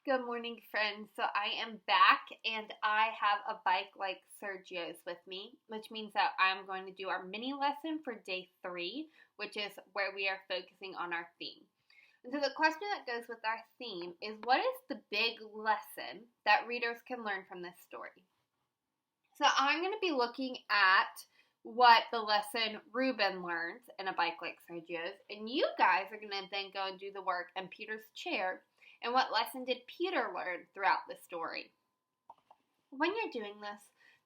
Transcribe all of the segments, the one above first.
Good morning, friends. So I am back and I have a bike like Sergio's with me, which means that I'm going to do our mini lesson for day 3, which is where we are focusing on our theme. And so the question that goes with our theme is, what is the big lesson that readers can learn from this story? So I'm going to be looking at what the lesson Ruben learns in A Bike Like Sergio's, and you guys are going to then go and do the work in Peter's chair. And what lesson did Peter learn throughout the story? When you're doing this,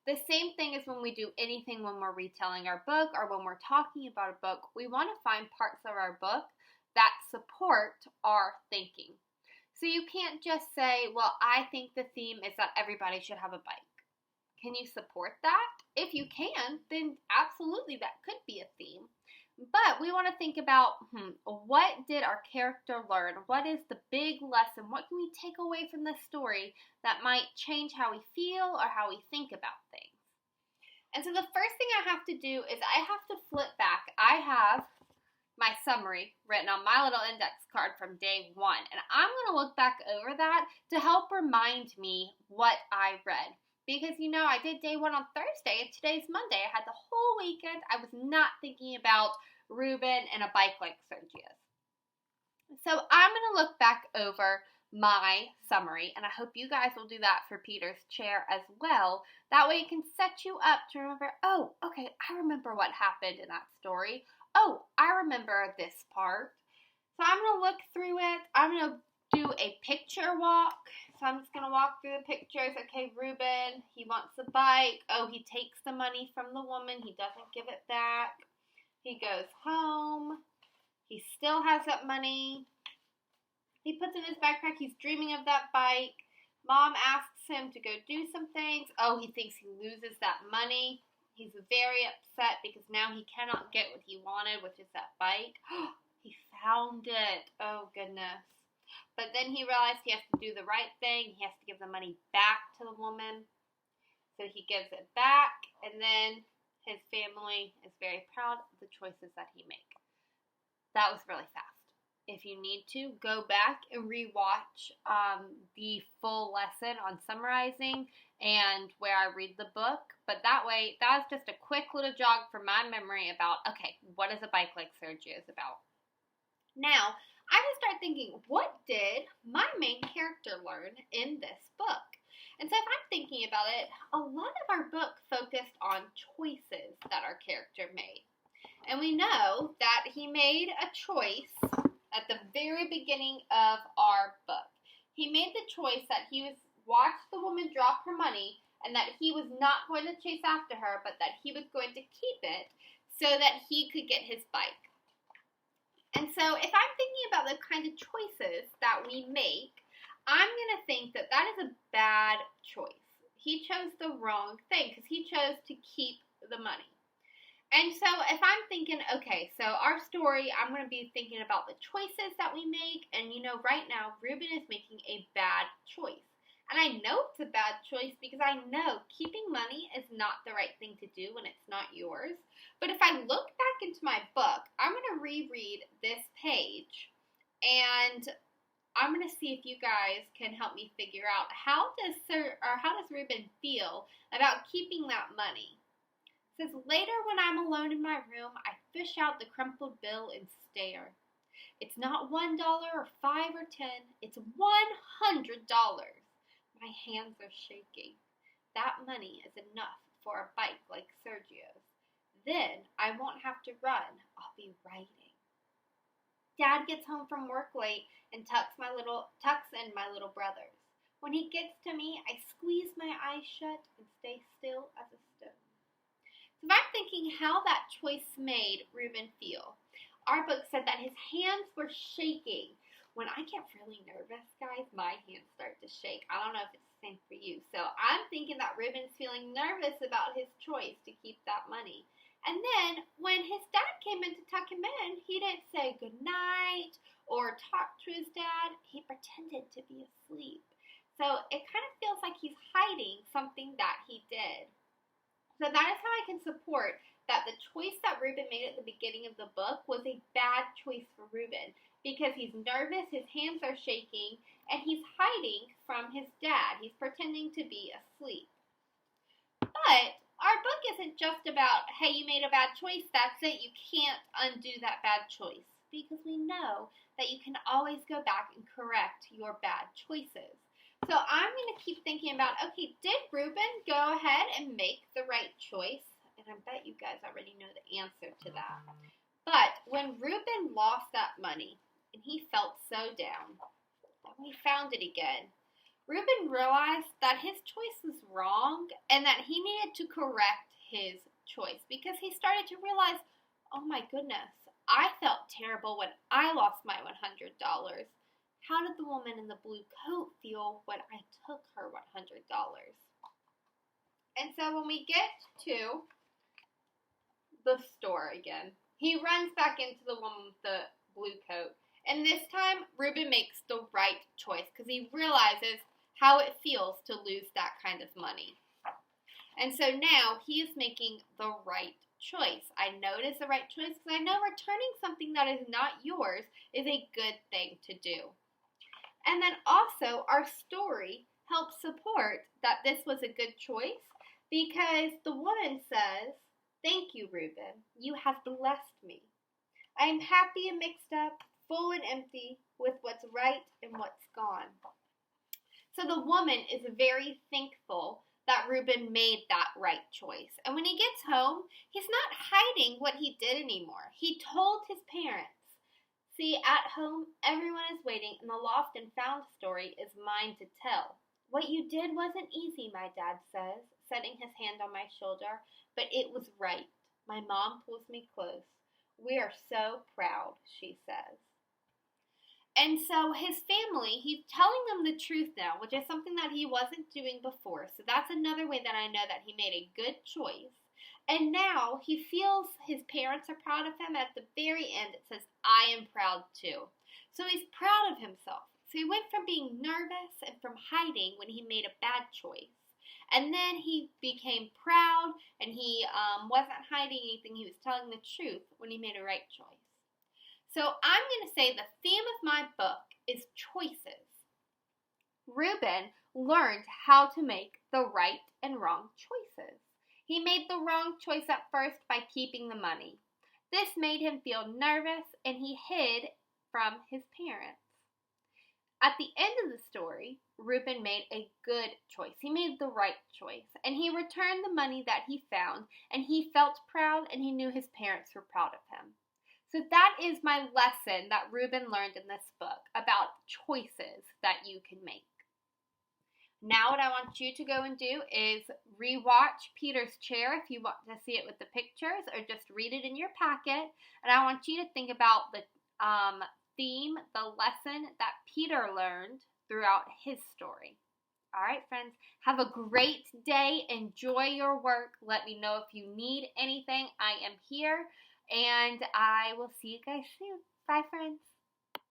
the same thing as when we do anything when we're retelling our book or when we're talking about a book, we want to find parts of our book that support our thinking. So you can't just say, well, I think the theme is that everybody should have a bike. Can you support that? If you can, then absolutely that could be a theme. But we want to think about, what did our character learn? What is the big lesson? What can we take away from this story that might change how we feel or how we think about things? And so the first thing I have to do is I have to flip back. I have my summary written on my little index card from day 1. And I'm going to look back over that to help remind me what I read. Because, I did day 1 on Thursday, and today's Monday. I had the whole weekend. I was not thinking about Ruben and A Bike Like Sergio's. So I'm going to look back over my summary, and I hope you guys will do that for Peter's chair as well. That way it can set you up to remember, oh, okay, I remember what happened in that story. Oh, I remember this part. So I'm going to look through it. I'm going to do a picture walk. So I'm just going to walk through the pictures. Okay, Ruben, he wants a bike. Oh, he takes the money from the woman. He doesn't give it back. He goes home. He still has that money. He puts it in his backpack. He's dreaming of that bike. Mom asks him to go do some things. Oh, he thinks he loses that money. He's very upset because now he cannot get what he wanted, which is that bike. He found it. Oh, goodness. But then he realized he has to do the right thing. He has to give the money back to the woman. So he gives it back, and then his family is very proud of the choices that he made. That was really fast. If you need to, go back and rewatch the full lesson on summarizing and where I read the book. But that way, that was just a quick little jog for my memory about, okay, what is A Bike Like Sergio's about? Now, I just start thinking, what did my main character learn in this book? And so if I'm thinking about it, a lot of our book focused on choices that our character made. And we know that he made a choice at the very beginning of our book. He made the choice that he was watched the woman drop her money and that he was not going to chase after her, but that he was going to keep it so that he could get his bike. And so if I'm thinking about the kind of choices that we make, I'm going to think that that is a bad choice. He chose the wrong thing because he chose to keep the money. And so if I'm thinking, okay, so our story, I'm going to be thinking about the choices that we make. And right now, Ruben is making a bad choice. And I know it's a bad choice because I know keeping money is not the right thing to do when it's not yours. But if I look back into my book, I'm going to reread this page, and I'm going to see if you guys can help me figure out how does Ruben feel about keeping that money. It says, later when I'm alone in my room, I fish out the crumpled bill and stare. It's not $1 or $5 or $10. It's $100. My hands are shaking. That money is enough for a bike like Sergio's. Then I won't have to run. I'll be riding. Dad gets home from work late and tucks in my little brothers. When he gets to me, I squeeze my eyes shut and stay still as a stone. So if I'm thinking how that choice made Ruben feel, our book said that his hands were shaking. When I get really nervous, guys, my hands start to shake. I don't know if it's the same for you. So I'm thinking that Ruben's feeling nervous about his choice to keep that money. And then when his dad came in to tuck him in, he didn't say goodnight or talk to his dad. He pretended to be asleep. So it kind of feels like he's hiding something that he did. So that is how I can support that the choice that Ruben made at the beginning of the book was a bad choice for Ruben. because he's nervous, his hands are shaking, and he's hiding from his dad. He's pretending to be asleep. But our book isn't just about, hey, you made a bad choice, that's it, you can't undo that bad choice. Because we know that you can always go back and correct your bad choices. So I'm going to keep thinking about, okay, did Ruben go ahead and make the right choice? And I bet you guys already know the answer to that. But when Ruben lost that money, and he felt so down, and we found it again, Ruben realized that his choice was wrong and that he needed to correct his choice because he started to realize, oh my goodness, I felt terrible when I lost my $100. How did the woman in the blue coat feel when I took her $100? And so when we get to the store again, he runs back into the woman with the blue coat. And this time, Ruben makes the right choice because he realizes how it feels to lose that kind of money. And so now he is making the right choice. I know it is the right choice because I know returning something that is not yours is a good thing to do. And then also our story helps support that this was a good choice because the woman says, "Thank you, Ruben. You have blessed me. I am happy and mixed up, full and empty, with what's right and what's gone." So the woman is very thankful that Ruben made that right choice. And when he gets home, he's not hiding what he did anymore. He told his parents. See, at home, everyone is waiting, and the lost and found story is mine to tell. What you did wasn't easy, my dad says, setting his hand on my shoulder, but it was right. My mom pulls me close. We are so proud, she says. And so his family, he's telling them the truth now, which is something that he wasn't doing before. So that's another way that I know that he made a good choice. And now he feels his parents are proud of him. At the very end, it says, I am proud too. So he's proud of himself. So he went from being nervous and from hiding when he made a bad choice. And then he became proud and he wasn't hiding anything. He was telling the truth when he made a right choice. So I'm going to say the theme of my book is choices. Ruben learned how to make the right and wrong choices. He made the wrong choice at first by keeping the money. This made him feel nervous and he hid from his parents. At the end of the story, Ruben made a good choice. He made the right choice and he returned the money that he found and he felt proud and he knew his parents were proud of him. So that is my lesson that Ruben learned in this book about choices that you can make. Now what I want you to go and do is rewatch Peter's Chair if you want to see it with the pictures or just read it in your packet. And I want you to think about the theme, the lesson that Peter learned throughout his story. All right, friends, have a great day. Enjoy your work. Let me know if you need anything. I am here. And I will see you guys soon. Bye, friends.